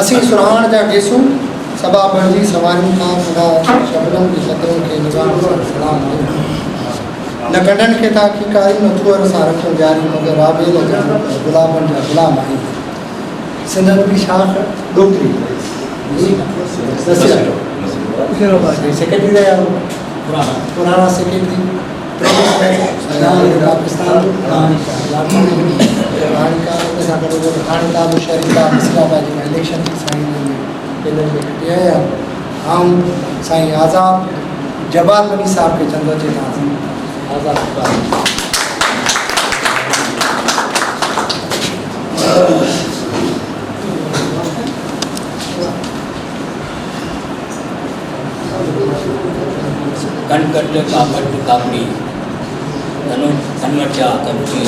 असी सुरहान जा गेसूं सबा बणजी सवारियों का खुदा शबरम की खतरों के निगाह से सलाम न कढन के ताकीकारी न थोर सारखो जारी मगर राबे लगन गुलाबन जा गुलाम आई सिंधन की शाख डोकरी नसीहत फिर बात सेक्रेटरी रहा पुराना सेक्रेटरी पाकिस्तान इलेक्शन की साईं हम साईं आज़ाद जबाल बनी साहब के चंदो के नाम आज़ाद कनकट कापट कापड़ी कनवट्या कंची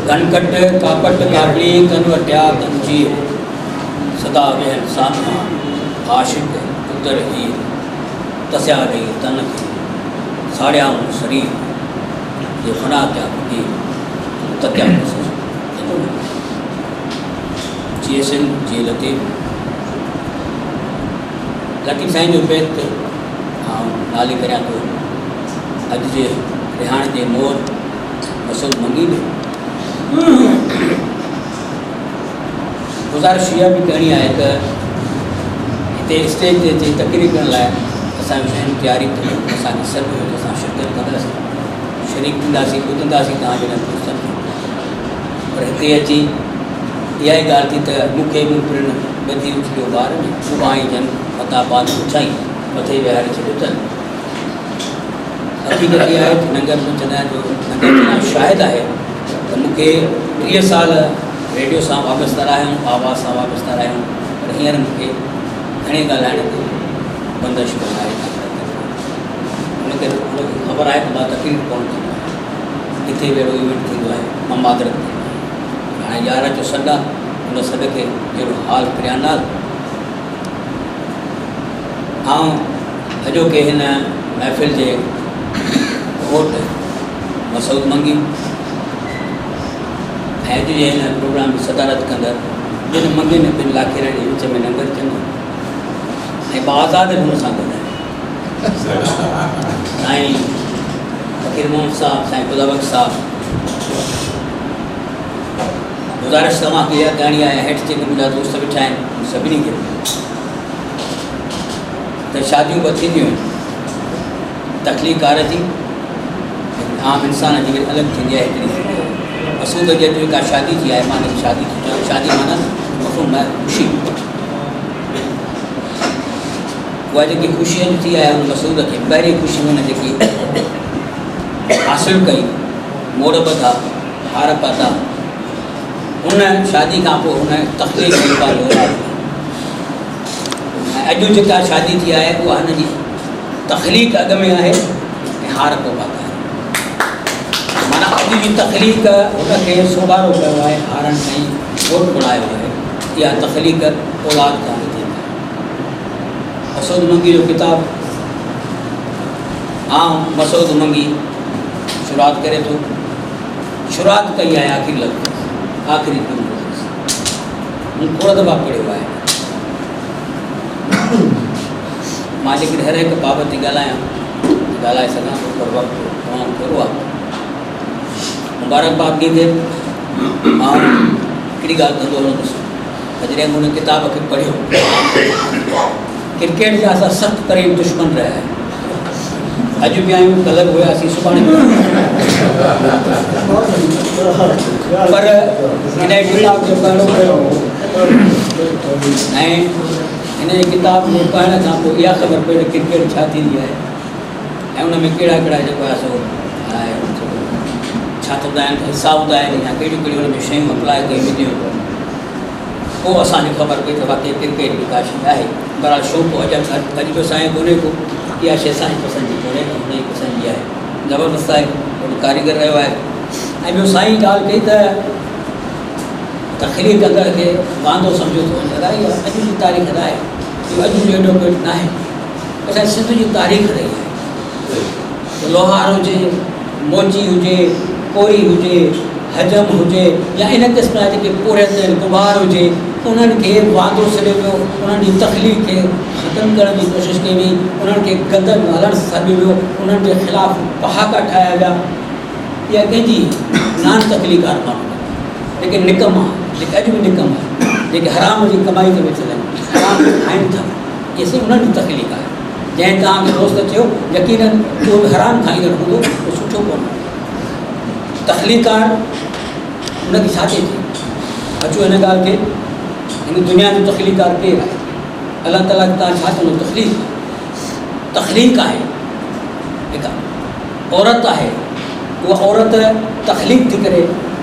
कनकट कापट कापड़ी कनवट्या कंची सदा वेहन सामना आशिक उतर ही तस्या रही तन की साड़िया शरीर ये फना त्या की तत्या चेसन जे लतीफ़ साईं जो बैत नाली करियां तो अज जे रिहाण जे मोर मसूद मंगी ने गुज़ारिश इहा भी करणी आहे त हिते स्टेज ते तकरीर करण लाइ असांजो शहर तयारी असांखे सभु असां शिरकत कंदासीं शरीक थींदासीं ॿुधंदासीं तव्हांजे दोस्तनि खे पर हिते अची इहा ई ॻाल्हि थी त मूंखे मूं पिण ॿधी उछलियो ॿार में सुभाणे जन मता पात पुछाई मथे विहारे छॾियो अथनि हक़ीक़त इहा आहे त नंगर में चवंदा आहिनि जो नंगर चवंदा शायदि आहे त मूंखे 30 साल रेडियो सां वाबस्ता रहियूं आवाज़ सां वाबस्ता रहियूं पर हींअर मूंखे घणे ॻाल्हाइण ते बंदिश करणु आहे हुनखे ख़बर आहे त मां तकलीफ़ कोन कंदो आहियां किथे अहिड़ो इवेंट थींदो आहे मां मादरत हाणे यार जो सॾु आहे हुन सॾ खे जहिड़ो हाल प्रियानाल ऐं अॼोके हिन महफ़िल जे वोट मसूद मंगी ऐं अॼु जे हिन प्रोग्राम जी सदारत कंदड़ जिन मंगी में 2 लाखेर जे विच में नंगर चङो ऐं आज़ाद हुन सां गॾु आहे साईं फ़कीर मोहम्मद साहब साईं गुलाबक साहब गुज़ारिश तव्हांखे इहा करणी आहे हेठि जेके मुंहिंजा दोस्त वेठा आहिनि सभिनी खे त शादियूं बि थींदियूं आहिनि तकलीफ़ कार जी आम इंसान जी अलॻि थींदी आहे हिकिड़ी मसूद जी अॼु जेका शादी थी आहे मां शादी थी चवां शादी माना मफ़हूम आहे ख़ुशी उहा जेकी ख़ुशी अॼु थी आहे उन मसूद खे पहिरीं ख़ुशी हुन जेकी हासिलु कई मोर बधा हार पाता उन शादी खां पोइ हुन तकलीफ़ अॼु जेका शादी थी आहे उहा हिनजी तख़लीक़ अॻु में आहे ऐं हार पोइ पाता आहे माना अॼु जी तख़लीक़ हुनखे सोभारो कयो आहे हारनि ताईं वोट बणायो आहे इहा तख़लीक़ औलाद खां थींदी आहे मसूद मंगी जो किताबु मसूद मंगी शुरूआत करे थो शुरूआत कई आहे आख़िरी मूं खोड़ दफ़ा पढ़ियो आहे मां लेकिन हर एक बाबत ॻाल्हाए सघां थो पर वक़्तु तमामु थोरो आहे मुबारकबाद ॾींदे मां हिकिड़ी ॻाल्हि कंदो हलंदुसि अजरे हुन किताब खे पढ़ियो क्रिकेट जा असां सख़्तु करे दुश्मन रहिया आहियूं अॼु बि आहियूं कल्ह बि हुयासीं सुभाणे पर हिन किताब खे पढ़णो पियो ऐं हिन किताब खे पढ़ण खां पोइ इहा ख़बर पई त क्रिकेट छा थींदी आहे ऐं उन में कहिड़ा कहिड़ा जेको आहे सो छा चवंदा आहिनि हिसा हूंदा आहिनि या कहिड़ियूं कहिड़ियूं हुन में शयूं अप्लाई कयूं वेंदियूं पोइ असांखे ख़बर पई त वाक़ई क्रिकेट बि का शइ आहे पर शौक़ु अॼु बि साईं कोन्हे को इहा शइ असांजी पसंदि जी कोन्हे हुन जी पसंदि जी आहे ज़बरदस्त आहे उहो कारीगर रहियो आहे ऐं ॿियो साईं ॻाल्हि कई त तख़लीक़ कंदड़ खे वांदो सम्झो थो वञे अलाए इहा अॼु जी तारीख़ न आहे इहो अॼु जो एॾो कोई न आहे असांजे सिंध जी तारीख़ रही आहे लोहार हुजे मोची हुजे कोरी हुजे हजम हुजे या इन क़िस्म जा जेके पूरनि कुबार हुजे उन्हनि खे वांदो छॾे पियो, उन्हनि जी तकलीफ़ खे ख़तमु करण जी कोशिशि कई वई, उन्हनि खे गदर में हलणु सॾियो वियो, उन्हनि जे ख़िलाफ़ु पहाका ठाहिया विया। इहा कंहिंजी नान तकलीफ़ माण्हू जेके निकम आहे, जेके अॼु बि निकम आहे, जेके हराम जी कमाई ते वेठल आहिनि, हराम खाइनि था, इहा सभु उन्हनि जी तकलीफ़ आहे। जंहिं तव्हांखे दोस्त चयो यकीनन उहो बि हराम खाईंदड़ हूंदो, उहो सुठो कोन्हे। तकलीफ़कार उनखे छा चइजे? अचो हिन ॻाल्हि खे, हिन दुनिया जो तकलीफ़कार केरु आहे? अलाह ताला खे तव्हां छा चवंदो? तकलीफ़ आहे, हिकु औरत आहे, उहा औरत तकलीफ़ थी करे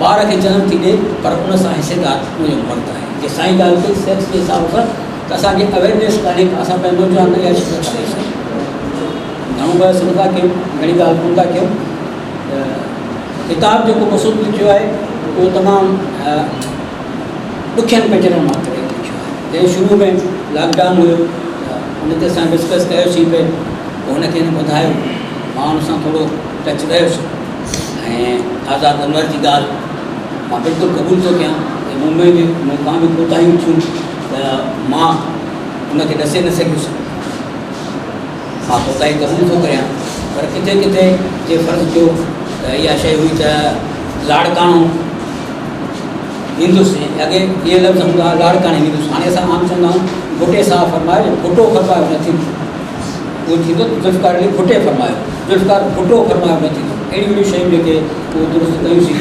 ॿार खे जनमु थी ॾिए, पर उन सां हिसेदार उनजो मर्द आहे। जे साईं ॻाल्हि कई सेक्स जे हिसाब सां त असांखे अवेयरनेस कान्हे, असां पंहिंजो जान इहा शइ करे सघूं। घणो बहस नथा कयूं, घणी ॻाल्हि कोन था कयूं। किताबु जेको मसूद लिखियो आहे उहो तमामु ॾुखियनि पेचरनि मां करे लिखियो आहे। जंहिं शुरू में लॉकडाउन हुयो उन ते असां डिस्कस कयोसीं पिए, पोइ हुनखे हिन ॿुधायो, मां हुन सां थोरो टच रहियोसि ऐं आज़ाद अनवर जी ॻाल्हि मां बिल्कुलु क़बूल थो कयां। मुंबई में मूंखां बि कोताहियूं थियूं त मां उनखे ॾसे न सघियुसि, मां कोताही क़बूल थो करियां, पर किथे किथे जे फ़र्ज़ु कयो त इहा शइ हुई त लाड़काणो ईंदुसि। अॻे इहे लफ़्ज़ हूंदा हुआ लाड़काणे ईंदुसि, हाणे असां आम चवंदा आहियूं घुटे सां फरमायो, घुटो फरमायो न थींदो, उहो थींदो ज़ुल्फ़कार अली घुटे फरमायो, ज़ुल्फ़कार घुटो फरमायो न थींदो। अहिड़ियूं अहिड़ियूं शयूं जेके उहो दुरुस्त कयूंसीं,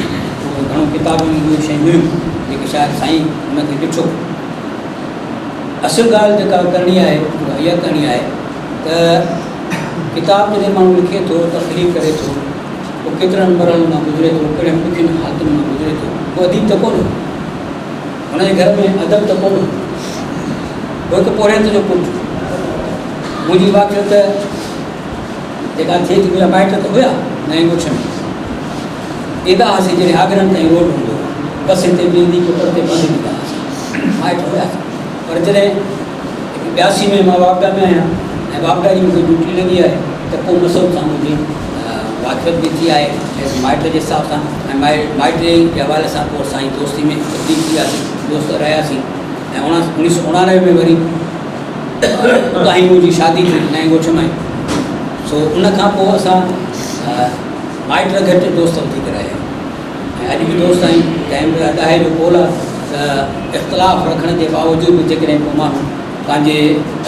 घणो किताबूं उहे शयूं हुयूं जेके शायदि साईं हुनखे ॾिठो। असुलु ॻाल्हि जेका करणी आहे उहा इहा करणी आहे त किताब जॾहिं माण्हू लिखे थो, तकलीफ़ करे थो, पोइ केतिरनि मरहलनि मां गुज़रे थो, कहिड़े ॾुखियुनि हालतुनि मां गुज़रे थो, उहो अदीब त कोन्हे, हुनजे घर में अदब त कोन्हे, उहो हिकु पोरंत जो पुटु। मुंहिंजी वाक़ियत जेका थिए थी, मुंहिंजा माइट त हुया नए ॻोठ में, ईंदा हुआसीं जॾहिं आगरनि ताईं रोड हूंदो, बस हिते बीहंदी कुकर ते बंदि ईंदा हुआसीं, माइट हुयासीं। पर जॾहिं 82 में मां वापडा में आहियां ऐं वापडा जी मूंखे ड्यूटी लॻी आहे, त पोइ मसूद सां मुंहिंजी वाक़ियत बि थी आहे माइट जे हिसाब सां, ऐं माइट जे हवाले सां पोइ असांजी दोस्ती में तब्दील थी वियासीं, दोस्त रहियासीं। ऐं 1999 में वरी उतां ई मुंहिंजी शादी थी नए ॻोठ में, सो उन खां पोइ असां माइट घटि दोस्त वधीक रहिया ऐं अॼु बि दोस्त आहियूं। टाइम अॾाहे जो कोल आहे त इख़्तिलाफ़ रखण जे बावजूद बि जेकॾहिं को माण्हू पंहिंजे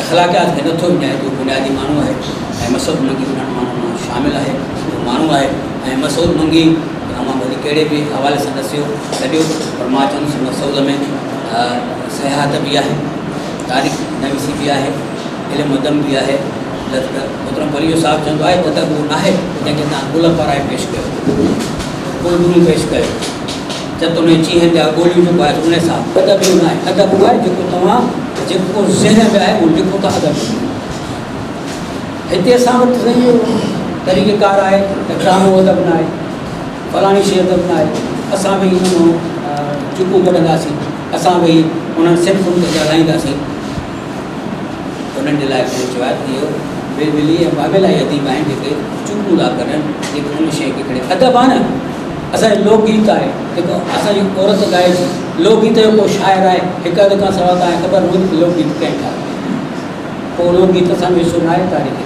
अख़लाक़ियात खे नथो विञाए त बुनियादी माण्हू आहे। ऐं मसूद मंगी उन्हनि माण्हुनि मां शामिलु आहे, उहो माण्हू आहे। ऐं मसूद मंगी मां वरी कहिड़े बि हवाले सां ॾसियो छॾियो, पर मां चवंदुसि मसूद में सियाहत बि आहे, तारीख़ नवीसी बि आहे, इल्मु अदम बि आहे। मोहतरम वली साहिबु चवंदो आहे त उहो न आहे जंहिंखे तव्हां गुल पाराए पेश कयो, गुल पेश कयो, त उन चीहनि जा ॻोल्हियूं जेको आहे उन सां अदब न आहे। अदब उहो आहे जेको तव्हां जेको ज़हन में आहे उहो लिखो था, अदब हिते असां वटि सही तरीक़ेकार आहे त ड्रामो अदब न आहे, फलाणी शइ अदब न आहे। असां बि हुन चुकूं कढंदासीं, असां बि उन्हनि सिंपुनि ते ॻाल्हाईंदासीं। उन्हनि जे लाइ चयो आहे त इहो बिलबिली ऐं बाबेला अदीब आहिनि जेके चुकूं था कढनि, जेके उन शइ खे खणे। अदब आहे न, असांजो लोकगीत आहे जेको असांजी औरत ॻाए थी, लोकगीत जो को शाइर आहे, हिकु अधु खां सवाइ तव्हांखे ख़बर न हूंदी लोकगीत कंहिं ठाहे। पोइ लोकगीत असांजो हिसो न आहे तारीख़,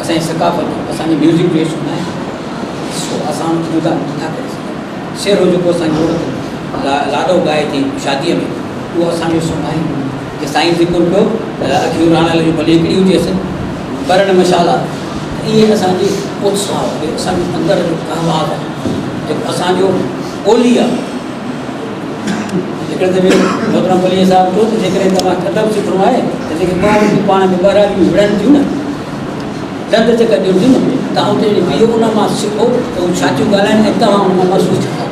असांजी सकाफ़त, असांजी म्यूज़िक जो हिसो न आहे, सो असां ॿुधा नथा करे सघूं। शेरो जेको असांजी औरत लाॾो ॻाए थी शादीअ में, उहो असांजो हिसो न आहे। जे साईं ज़िक्र कयो अखियूं राणा जो भली हिकिड़ी हुजेसि बरण मशाला, इहे असांजी उत्साह हुजे, असांजे अंदरि जो कहवाव आहे जेको असांजो ॿोली आहे। हिकिड़े दफ़े मोहतरम वली साहिबु चयो त जेकॾहिं तव्हांखे अदब सिखणो आहे त जेके माण्हू पाण में ॿारहां विढ़नि थियूं न, ॾंद जेका ॾियनि थियूं न, तव्हां हुते बीहो उन मां सिखो त उहे छा थियूं ॻाल्हाइनि ऐं तव्हां उन मां महसूसु थियो।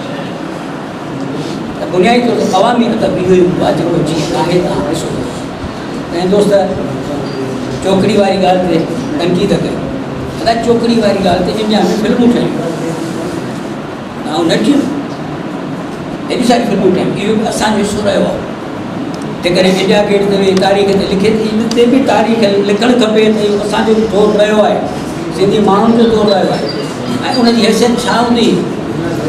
त बुनियादी तौर ते अवामी अदब इहो ई हूंदो आहे जेको जीअं आहे तव्हां ॾिसो। ऐं दोस्त चोकड़ी वारी ॻाल्हि ते तनक़ीद कयो, अलाए चोकड़ी वारी ॻाल्हि ते इंडिया में फिल्मूं ठहियूं, ऐं नटियूं, हेॾी सारी फिल्मूं ठहियूं, इहो असांजो हिसो रहियो आहे। जेकॾहिं इंडिया गेट ते तारीख़ ते लिखे थी, इन ते बि तारीख़ लिखणु खपे त इहो असांजो दौरु रहियो आहे, सिंधी माण्हुनि जो दौरु रहियो आहे। ऐं उनजी हैसियत छा हूंदी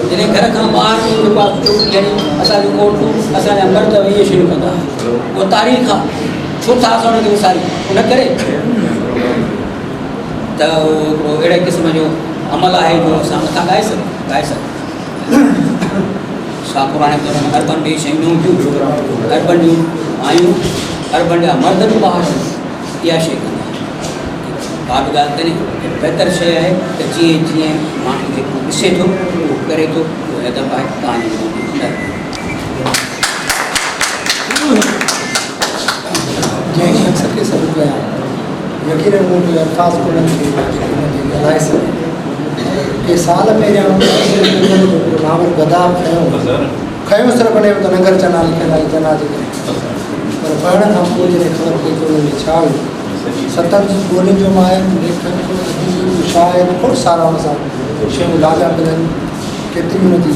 जॾहिं घर खां ॿाहिरि जेको आहे चुप ॾियणी असांजो कोठो असांजा मर्द इहे शयूं कंदा उहा तारीख़ आहे छो था असां हुनखे विसारियूं उन करे त उहो अहिड़े क़िस्म जो अमल आहे जो असां नथा ॻाए सघूं छा पुराणे दौर में अरबन ॿी शयूं हूंदियूं अरबन जूं मायूं अरबन जा मर्द बि ॿाहिरि इहा शइ कंदा का बि ॻाल्हि कोन्हे बहितर शइ आहे त जीअं जीअं माण्हू जेको ॾिसे थो उहो करे थो उहो अदब आहे तव्हांजी जंहिं शख़्स खे सभु कया यकीनन मूं अल्फाज़ उन्हनि खे ॻाल्हाए सघे के साल पहिरियां नावल गदा खयों सिर्फ़ु अने त नगर चना लिखियल आहे जना जे करे पर पढ़ण खां पोइ जॾहिं ख़बर पई त हुन में छा हुयो 7 ॿोलियुनि जो मां लेखक शाइर खोड़ सारा हुन सां शयूं लाॻापियल आहिनि केतिरियूं हुनजी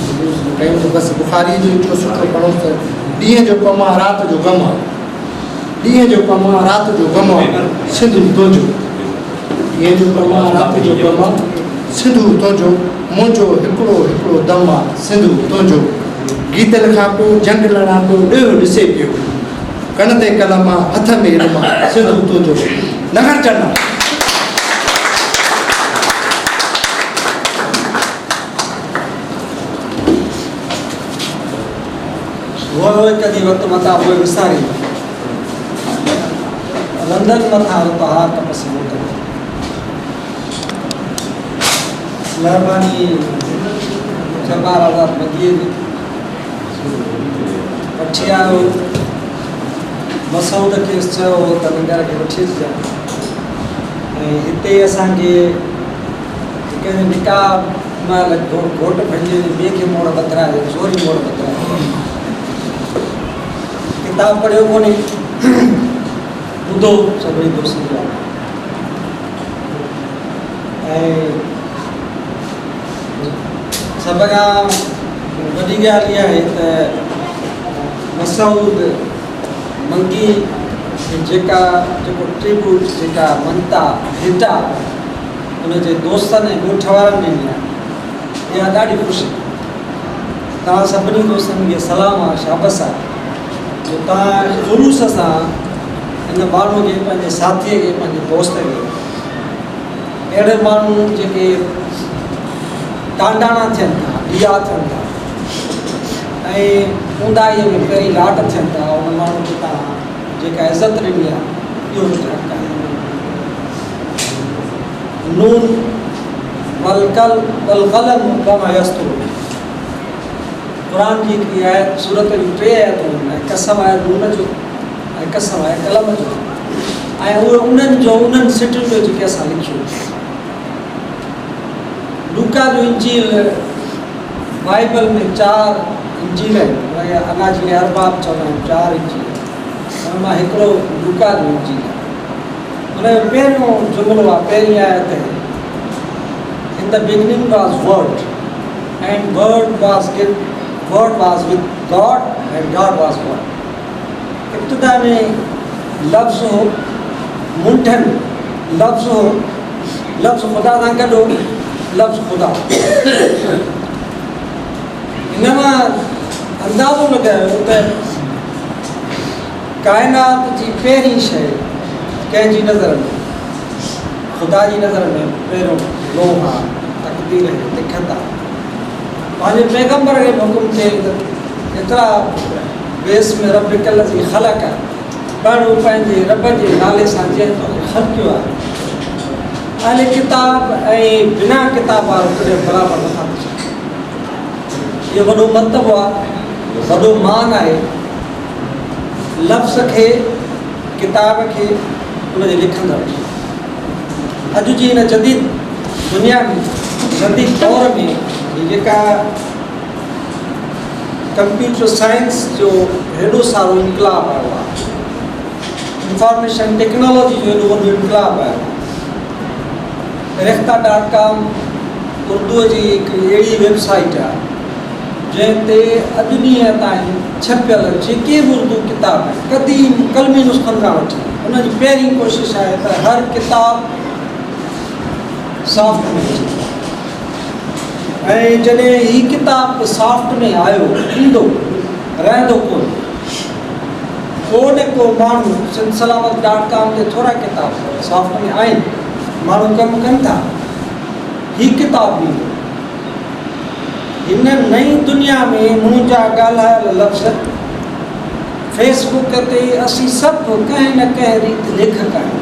कयूं त बसि बुखारी जो एतिरो सुठो पढ़ो त ॾींहं जो कमु आहे राति जो ग़म आहे ॾींहं जो कमु आहे राति जो ग़म आहे सिंधु तुंहिंजो ॾींहं जो कमु आहे राति जो ग़म आहे सिंधु तुंहिंजो मुंहिंजो हिकिड़ो हिकिड़ो दम आहे सिंधु तुंहिंजो गीत लिखां पियो जंग लड़ां पियो ॾियो ॾिसे पियो कन ते कलम आहे हथ में रुम आहे सिंधु तुंहिंजो नगर चढ़ना वो कदी वक्त मता वो विसारी लंदन मथा पहाड़ तपस्या कर मेहरबानी सरकार आजाद मदीए वठी आयो मसूद खे चयो त नगर खे वठी अचिजां ऐं हिते असांखे कंहिं निकाह महिल घोट पंहिंजे ॿिए खे मोड़ बदिराए चोरी मोड़ बदिराए किताब पढ़ियो कोन्हे ॿुधो सभिनी दोस्तनि जा ऐं सभ खां वॾी ॻाल्हि इहा आहे त मसूद मंगी जेको ट्रिब्यूट जेका मनता हिटा उनजे दोस्तनि ऐं ॻोठ वारनि ॾिनी आहे इहा ॾाढी ख़ुशी तव्हां सभिनी दोस्तनि खे सलाम आहे शाबस आहे जो तव्हां जुलूस सां हिन माण्हू खे पंहिंजे साथीअ खे पंहिंजे दोस्त खे अहिड़े माण्हू जेके टांडाणा थियनि था ॾिया थियनि था ऐं ऊंदाईअ में पहिरीं लाट थियनि था उन माण्हू खे तव्हां जेका इज़त ॾिनी आहे इहो मुंहिंजो हक़ आहे नून वलकलम कमा यस्तुर क़ुर जी हिकिड़ी आयत सूरत जूं 3 आयतूं आहिनि कसम आहे नून जो ऐं कसम आहे कलम जो ऐं उहे उन्हनि सिटियुनि जो जेके असां लिखियूं लूका जो इंजील बाइबल में 4 इंजील आहिनि अना जी अरबाब चवंदा आहिनि 4 इंजील हुन मां हिकिड़ो लूका जो इंजील आहे हुन जो पहिरियों जुमिलो आहे पहिरीं आयत in the beginning was word and word was with God and God was word इब्तिदा में लफ़्ज़ हो मुंठन लफ़्ज़ हो लफ़्ज़ ख़ुदा सां गॾु लफ़्ज़ ख़ुदा हिन मां अंदाज़ो लॻायो त काइनात जी पहिरीं शइ कंहिंजी नज़र में ख़ुदा जी नज़र में पहिरियों लोह आहे तक़दीर लिखत आहे पंहिंजे पैगम्बर खे हुकुम थिए त एतिरा बेस में रब कलज़ी ख़लक़ आहे पर हू पंहिंजे रब जे नाले सां जंहिं तो ख़लक़ियो आहे हाणे किताब ऐं बिना किताब वारो कॾहिं बराबरि नथा थी सघे इहो वॾो मतिलबु आहे वॾो मान आहे लफ़्ज़ खे किताब खे उनजे लिखंदड़ अॼु जी हिन जदीद दुनिया में जदीद दौर में जेका कंप्यूटर साइंस जो हेॾो सारो इनकलाब आयो आहे इंफॉर्मेशन टेक्नोलॉजी जो हेॾो वॾो इनकलाब आयो आहे रेख्ता.com उर्दूअ जी हिकिड़ी अहिड़ी वेबसाइट आहे जंहिं ते अॼु ॾींहं ताईं छपियल जेके बि उर्दू किताब आहिनि क़दीम कलमी नुस्ख़नि खां वठी उनजी पहिरीं कोशिशि आहे त हर किताब सॉफ्ट में अचे ऐं जॾहिं ही किताब सॉफ्ट में आयो ईंदो रहंदो कोन को न को माण्हू सिंधसलामत.com ते थोरा किताब सॉफ्ट में आहिनि माण्हू कमु कनि था ही किताब ईंदो हिन नई दुनिया में मुंहिंजा ॻाल्हायल लफ़्ज़ फेसबुक ते असीं सभु कंहिं न कंहिं रीति लेखक आहियूं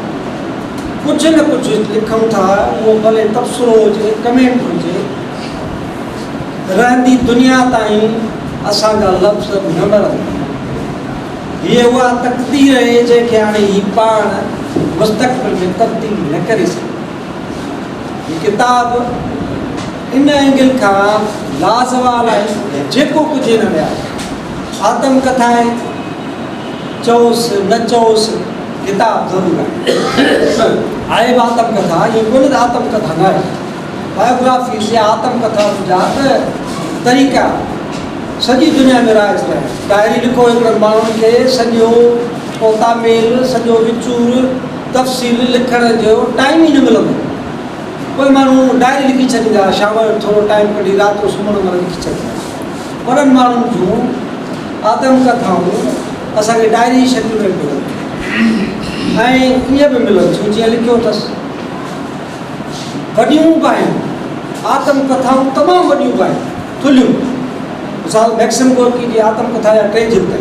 कुझु न कुझु लिखूं था उहो भले तबसरो हुजे कमेंट हुजे रहंदी दुनिया ताईं असांजा लफ़्ज़ न मरंदा हीअ उहा तक़दीर आहे जंहिंखे हाणे ही पाण मुस्तक़बिल में तब्दील न करे सघे हीअ किताब इन एंगल खां लाज़वाल आहे जेको कुझु हिन में आहे आत्मकथा आहे चओसि न चओसि किताब ज़रूरु आहे बि आत्मकथा इहो कोन्हे त आत्मकथा न आहे बायोग्राफीज़ या आत्मकथा जा त तरीक़ा सॼी दुनिया में राइज रहे डायरी लिखो हिकिड़े माण्हुनि खे सॼो तामेल सॼो विचूर तफ़सील लिखण जो टाइम ई न मिलंदो कोई माण्हू डायरी लिखी छॾींदा शाम जो थोरो टाइम कढी राति जो सुम्हण महिल लिखी छॾींदा वॾनि माण्हुनि जूं आत्मकथाऊं असांखे डायरी शकिल में मिलनि ऐं ईअं बि मिलनि थियूं जीअं लिखियो अथसि वॾियूं बि आहिनि आत्मकथाऊं तमामु वॾियूं बि आहिनि थुलियूं मिसाल मैक्सिम गोर्की जी आत्मकथा जा 3 जिल्द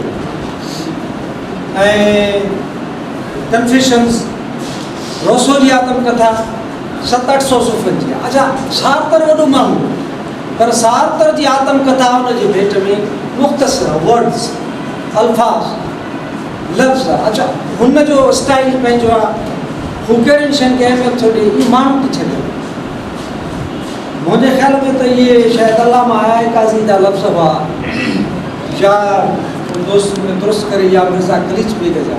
ऐं कन्फ्यूशन्स रोसो जी आत्मकथा 700-800 सुफ़्हनि जी अच्छा सारतर वॾो माण्हू पर सारतर जी आत्मकथा हुनजे भेट में मुख़्तसर वर्ड्स अल्फाज़ लफ़्ज़ अच्छा हुनजो स्टाइल पंहिंजो आहे हू कहिड़ियुनि शयुनि खे अहमियत थो ॾिए इहे माण्हू थी छॾे मुंहिंजे ख़्याल में त इहे शायदि अलामा हयाए काज़ी जा लफ़्ज़ हुआ या दोस्त में दुरुस्त करे या मिर्ज़ा खलीज बेग जा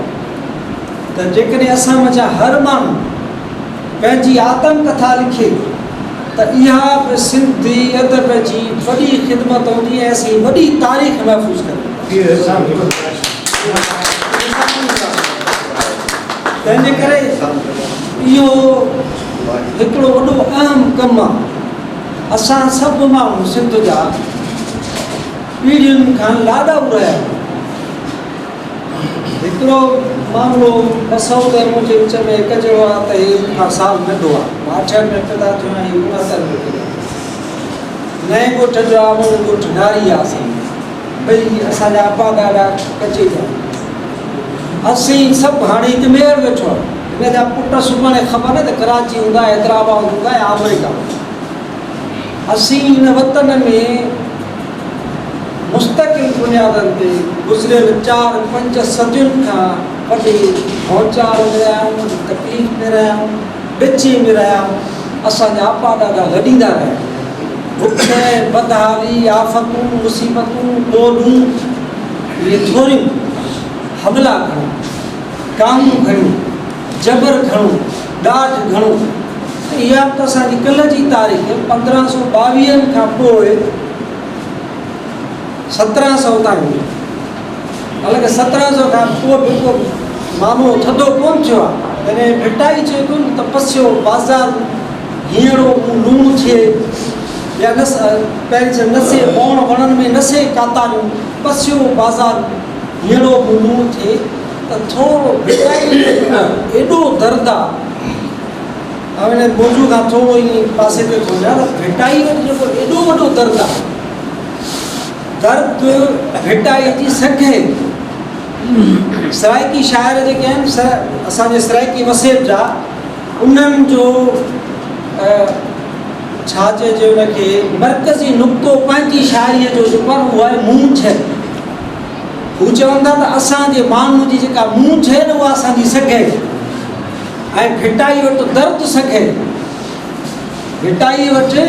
त जेकॾहिं असां वञा हर माण्हू पंहिंजी आत्मकथा लिखे त इहा बि सिंधी अदब जी वॾी ख़िदमत हूंदी ऐं असीं वॾी तारीख़ महफ़ूज़ कयूं तंहिंजे करे इहो हिकिड़ो वॾो अहम कमु आहे असां सभु माण्हू सिंध जा पीढ़ियुनि खां लाॾा रहिया हिकिड़ो मामिलो मसौद मुंहिंजे विच में हिकु जहिड़ो आहे त हे मूंखां साल नंढो आहे मां 68 में पैदा थियो आहियां 69 में पैदा नए ॻोठ जो आहे मुंहिंजो ॻोठ नारी आहे असां ॿई असांजा अबा ॾाढा कचे जा असीं सभु हाणे हिते मेयर वेठो आहे हिन जा पुट सुभाणे ख़बर न त कराची हूंदा हैदराबाद हूंदा या अमेरिका असीं हिन वतन में मुस्तक़िल बुनियादनि ते गुज़िरियल 4-5 सदियुनि खां वॾे भौचार में रहिया आहियूं तकलीफ़ में रहिया आहियूं ॾिचे में रहिया आहियूं असांजा आपा ॾाढा लॾींदा रहिया बुख बदहाली आफ़तूं मुसीबतूं ॾोॾूं इहे थोरियूं हमला घणो कामूं घणियूं जबर घणो ॾाढ घणो इहा त असांजी कल्ह जी तारीख़ 1522 खां पोइ 1700 ताईं हालांकि 1700 खां पोइ बि को मामिलो थधो कोन थियो आहे तॾहिं भिटाई चए थो न त पसियो बाज़ारि हीअड़ो लूणु थिए या पहिरीं नसे बौण वणनि में नसे कातारियूं पसियो बाज़ारि हीअड़ो लूणु थिए त थोरो भिटाई एॾो दर्द आहे हिन मोजू खां थोरो ई पासे ते थो वञा त भिटाई वटि जेको एॾो वॾो दर्द आहे दर्द भिटाई जी सघे सराइकी शाइर जेके आहिनि असांजे सराइकी वसेब जा उन्हनि जो छा चइजे उनखे मर्कज़ी नुक़्तो पंहिंजी शाइरीअ जो जेको आहे उहो आहे मुंहुं छह हू चवंदा त असांजे माण्हू जी जेका मुंहुं छह न उहा असांजी सघे ऐं भिटाई वटि दर्द सघे भिटाई वटि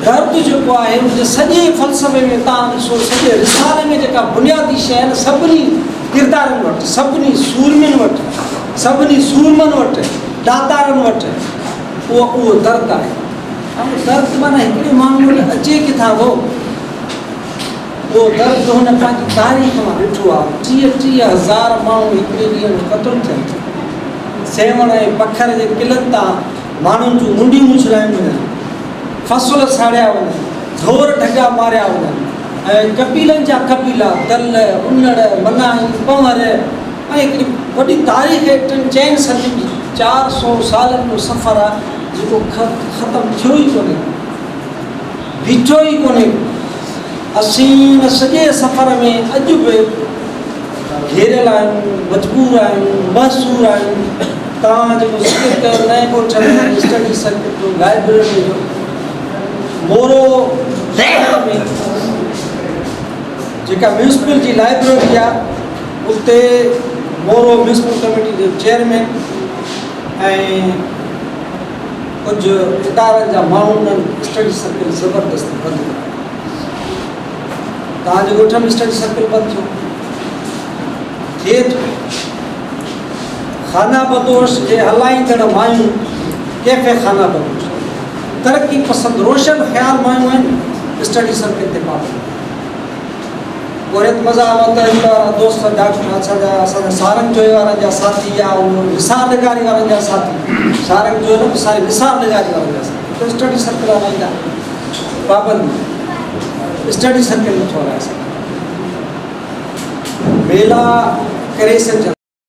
दर्द जेको आहे उनजे सॼे फ़लसफ़े में तव्हां ॾिसो सॼे रिसाले में जेका बुनियादी शइ आहिनि सभिनी किरदारनि वटि सभिनी सूरमियुनि वटि सभिनी सूरमनि वटि दातारनि वटि उहो दर्द आहे ऐं दर्द माना हिकिड़े माण्हू वटि अचे किथां थो उहो दर्द हुन पंहिंजी तारीख़ मां ॾिठो आहे 30-30 माण्हू हिकिड़े ॾींहं में क़तलु थियनि सेवण ऐं पखर जे किलनि तां माण्हुनि जूं मुंडियूं उछलायूं वञनि फ़सुल साड़िया वञनि ढोर ढगा मारिया वञनि ऐं कपिलनि जा कपिला दल उनड़ मनाई पंवर ऐं हिकिड़ी वॾी तारीख़ टिनि चइनि सदियुनि 400 सालनि जो सफ़र आहे जेको ख़तमु थियो ई कोन्हे, बीठो ई कोन्हे। असीं हिन सॼे सफ़र में अॼु बि घेरियल आहियूं, मजबूर आहियूं, महसूर आहियूं। तव्हां जेको ज़िक्र कयो नए ॻोठ में स्टडी सर्किट जो, लाइब्रेरी जो, मोरो में जेका म्यूनिसिपल जी लाइब्रेरी आहे उते मोरो म्यूनिसिपल कमेटी जो चेयरमैन ऐं कुझु इदारनि जा माण्हू उन्हनि स्टडी सर्किल ज़बरदस्ती बंदि कयो। तव्हांजे ॻोठ में स्टडी सर्किल बंदि थियो थिए थो। खाना बदोश जे हलाईंदड़ मायूं कैफ़े खाना बदोश तरक़ी पसंद रोशन ख़्याल मायूं आहिनि स्टडी सर्किल ते पाबंद। मज़ा आवत दोस्त डॉक्टर असांजा सारंग जोए वारनि जा साथी या निसार निगारी वारनि जा साथी, सारंग जो न सारी निसार निगारी वारनि जा साथी तो स्टडी सर्किल हलाईंदा पाबंदी। स्टडी सर्किल नथो हलाए सघे, मेला करे सघजनि।